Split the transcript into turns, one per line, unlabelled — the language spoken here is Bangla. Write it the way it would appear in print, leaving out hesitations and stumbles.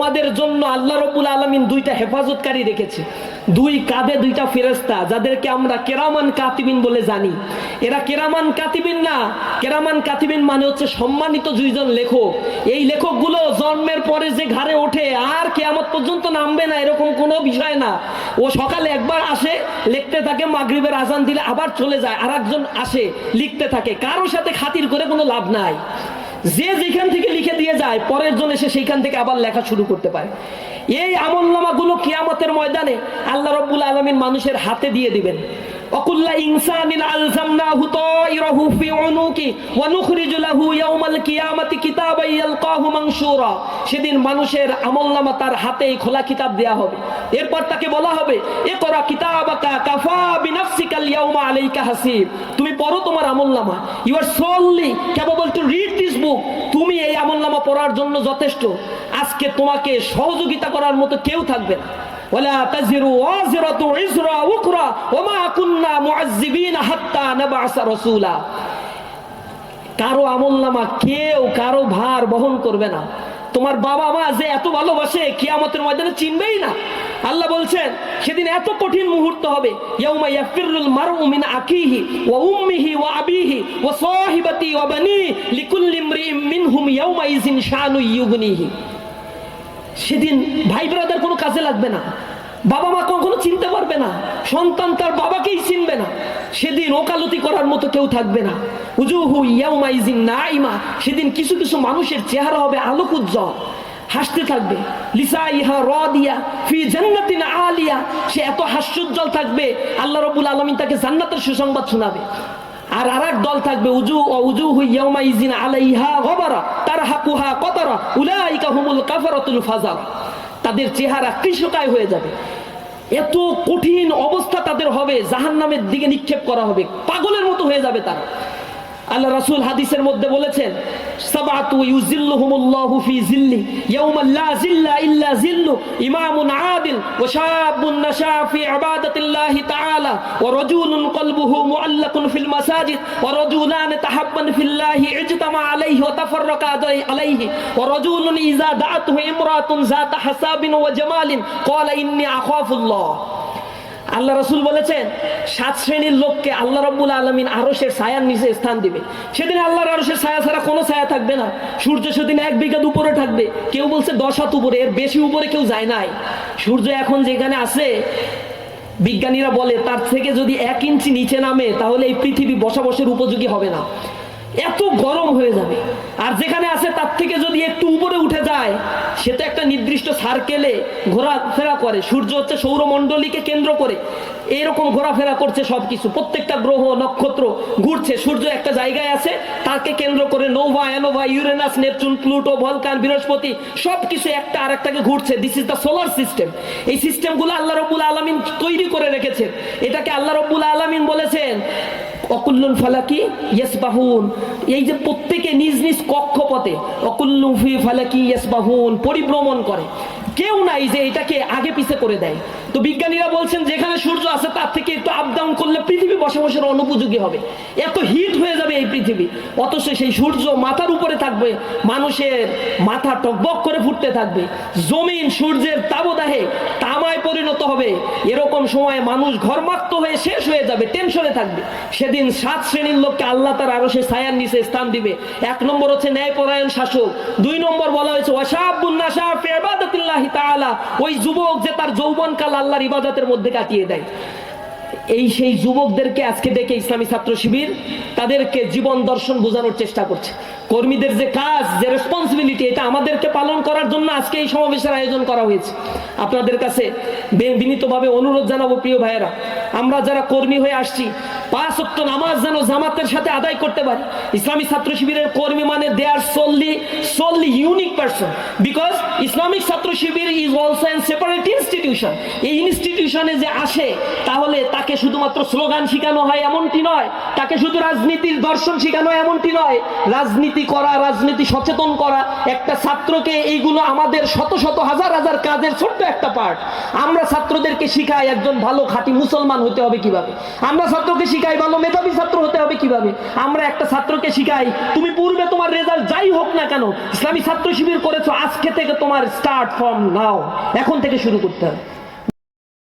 তোমাদের জন্য আল্লাহ রাব্বুল আলামিন দুইটা হেফাজতকারী রেখেছে, দুই কাঁধে দুইটা ফেরেশতা, যাদেরকে আমরা কেরামান কাতিবিন বলে জানি। এরা কেরামান কাতিবিন না, কেরামান কাতিবিন মানে হচ্ছে সম্মানিত দুইজন লেখক। এই লেখকগুলো জন্মের পরে যে ঘাড়ে ওঠে আর কিয়ামত পর্যন্ত নামবে না এরকম কোনো বিষয় না। ও সকালে একবার আসে, লিখতে থাকে, মাগরিবের আজান দিলে আবার চলে যায়, আর একজন আসে লিখতে থাকে। কারোর সাথে খাতির করে কোনো লাভ নাই। যে যেখান থেকে লিখে দিয়ে যায়, পরের জন এসে সেইখান থেকে আবার লেখা শুরু করতে পারে। এই আমলনামাগুলো কিয়ামতের ময়দানে আল্লাহ রাব্বুল আলামিন মানুষের হাতে দিয়ে দিবেন। ওয়াকুল্লা ইনসানিন আলজামনাহু তায়রাহু ফি উনুকি ওয়া নুখরিজু লাহু ইয়াওমাল কিয়ামাতি কিতাবান ইয়ালকাহু মানশুরা। সেদিন মানুষের আমলনামা তার হাতেই খোলা কিতাব দেয়া হবে। এরপর তাকে বলা হবে, ইকরা কিতাবাকা কাফা বিনাফসিকাল ইয়াওমা আলাইকা হাসিব। তুমি পড়ো তোমার আমলনামা। You are solely capable to read this book. তুমি এই আমলনামা পড়ার জন্য যথেষ্ট। আজকে তোমাকে সহযোগিতা করার মতো কেউ থাকবে না। ওয়ালা তাজিরু ওয়াজিরাতু ইজরা উখরা ওয়া মা কুননা মুআজ্জিবিনা হাত্তা নাবআসা রাসূলা। কারো আমলনামা কেউ কারো ভার বহন করবে না। তোমার বাবা মা যে এত ভালোবাসে কিয়ামতের ময়দানে চিনবেই না। আল্লাহ বলছেন সেদিন এত কঠিন মুহূর্ত হবে, ইয়াউমা ইয়াফিরুল মারউ মিন আখিহি ওয়া উম্মিহি ওয়া আবিহি ওয়া সাহিবাতি ওয়া বানি লিকুল্লি ইমরিইম মিনহুম ইয়াউমা ইযিন শানু ইউগনিহি। সেদিন ভাই ব্রাদার কোনো কাজে লাগবে না, বাবা মা কখনো চিনতে পারবে না, সন্তান তার বাবাকেই চিনবে না। সেদিন ওকালতি করার মতো কেউ থাকবে না। উজুহু ইয়াউমাইজিন নাইমা। সেদিন কিছু কিছু মানুষের চেহারা হবে আলোক উজ্জ্বল, হাসতে থাকবে। লিসাইহা রাদিয়া ফি জান্নাতিন আলিয়া। সে এত হাস্যোজ্জ্বল থাকবে, আল্লাহ রাব্বুল আলামিন তাকে জান্নাতের সুসংবাদ শোনাবে। আর আরেক দল থাকবে, উজুহু ইয়াউমাইজিন আলাইহা গবারা তারহাকুহা কতারা উলাইকা হুমুল কাফারাতুল ফাজারা। তাদের চেহারা কৃশকায় হয়ে যাবে। এত কঠিন অবস্থা তাদের হবে, জাহান্নামের দিকে নিক্ষেপ করা হবে, পাগলের মতো হয়ে যাবে তারা। আল্লাহ রাসূল হাদিসের মধ্যে বলেছেন, সাবাতু ইউজিল্লুহুমুল্লাহু ফি জিল্লি ইয়াউমা লা জিল্লা ইল্লা জিল্লু ইমামুন আদিল ওয়া শাবুন নাশা ফি ইবাদাতিল্লাহি তাআলা ওয়া রাজুলুন কলবুহু মুআল্লাকুন ফিল মাসাজিদ ওয়া রাজুলান তাহাব্বান ফিল্লাহি ইজতামা আলাইহি ওয়া তাফাররাকা আলাইহি ওয়া রাজুলুন ইযা দাআতুহু ইমরাতুন যাতা হাসাবিন ওয়া জামালিন ক্বালা ইন্নী আখাফুল্লাহ। আল্লাহ রাসূল বলেছেন 7 শ্রেণীর লোককে আল্লাহ রাব্বুল আলামিন আরশের ছায়ার নিচে স্থান দিবে। সেদিন আল্লাহর আরশের ছায়া ছাড়া কোনো ছায়া থাকবে না। সূর্য সেদিন 1 বিঘাত উপরে থাকবে, কেউ বলছে 10 হাত উপরে, এর বেশি উপরে কেউ যায় নাই। সূর্য এখন যেখানে আছে বিজ্ঞানীরা বলে তার থেকে যদি 1 ইঞ্চি নিচে নামে তাহলে এই পৃথিবী বসবাসের উপযোগী হবে না, এত গরম হয়ে যাবে। আর যেখানে আছে তার থেকে যদি একটু উপরে উঠে যায়, সেটা একটা নির্দিষ্ট সার্কেলে ঘোরাফেরা করে। সূর্য হচ্ছে সৌরমণ্ডলীকে কেন্দ্র করে এরকম ঘোরাফেরা করছে, সবকিছু প্রত্যেকটা গ্রহ নক্ষত্র ঘুরছে। সূর্য একটা জায়গায় আছে, তাকে কেন্দ্র করে Nova, ANOVA, Uranus, Neptune, Pluto, Vulcan, বৃহস্পতি সবকিছু একটা আরেকটাকে ঘুরছে। This is the solar system. এই সিস্টেমগুলো আল্লাহ রাব্বুল আলামিন তৈরি করে রেখেছেন। এটাকে আল্লাহ রাব্বুল আলামিন বলেছেন অকুল্লুন ফালাকি ইয়াসবাহুন। এই যে প্রত্যেকে নিজ নিজ কক্ষপথে অকুল্লু ফি ফালাকি ইয়াসবাহুন পরিভ্রমণ করে, কেউ নাই যে এটাকে আগে পিছে করে দেয়। তো বিজ্ঞানীরা বলছেন যেখানে সূর্য আছে তার থেকে একটু আপ ডাউন করলে পৃথিবী বসবাসের অনুপযোগী হবে, এত হিট হয়ে যাবে এই পৃথিবী। অথচ সেই সূর্য মাথার উপরে থাকবে, মানুষের মাথা টকবক করে ফুটতে থাকবে। জমিন সূর্যের তাবদাহে তামায় পরিণত হবে। এরকম সময় মানুষ ঘর্মাক্ত হয়ে শেষ হয়ে যাবে, টেনশনে থাকবে। সেদিন 7 শ্রেণীর লোককে আল্লাহ তার আরশের ছায়ার নিচে স্থান দিবে। 1 নম্বর হচ্ছে ন্যায়পরায়ণ শাসক। 2 নম্বর বলা হয়েছে ওয়াশাবুন নাশা ফি ইবাদাতিল্লাহি তাআলা, ওই যুবক যে তার যৌবনকাল আল্লাহর ইবাদতের মধ্যে কাটিয়ে দেয়। এই সেই যুবকদেরকে আজকে ডেকে ইসলামী ছাত্র শিবির তাদেরকে জীবন দর্শন বোঝানোর চেষ্টা করছে। কর্মীদের যে কাজ, যে রেসপন্সিবিলিটি, এটা আমাদেরকে পালন করার জন্য আজকে এই সমাবেশের আয়োজন করা হয়েছে। আপনাদের কাছে বিনীতভাবে অনুরোধ জানাবো, প্রিয় ভাইয়েরা, আমরা যারা কর্মী হয়ে আসছি 5 ওয়াক্ত নামাজ যেন জামাতের সাথে আদায় করতে পারি। ইসলামী ছাত্র শিবিরের কর্মী মানে they are solely unique person, because Islamic Chhatra Shibir is also an separate institution. এই ইনস্টিটিউশনে যে আসে তাহলে তাকে শুধুমাত্র স্লোগান শেখানো হয় এমনটি নয়, তাকে শুধু রাজনীতির দর্শন শেখানো হয় এমনটি নয়, রাজনীতি করা, রাজনীতি সচেতন করা একটা ছাত্রকে, এইগুলো আমাদের শত শত হাজার হাজার কাজের ছোট্ট একটা পার্ট। আমরা ছাত্রদেরকে শিখাই একজন ভালো খাঁটি মুসলমান হতে হবে কিভাবে, আমরা ছাত্রকে শিখাই ভালো মেধাবী ছাত্র হতে হবে কিভাবে, আমরা একটা ছাত্রকে শিখাই তুমি পূর্বে তোমার রেজাল্ট যাই হোক না কেন ইসলামী ছাত্র শিবির করেছো, আজকে থেকে তোমার স্টার্ট ফ্রম নাও, এখন থেকে শুরু করতে হবে।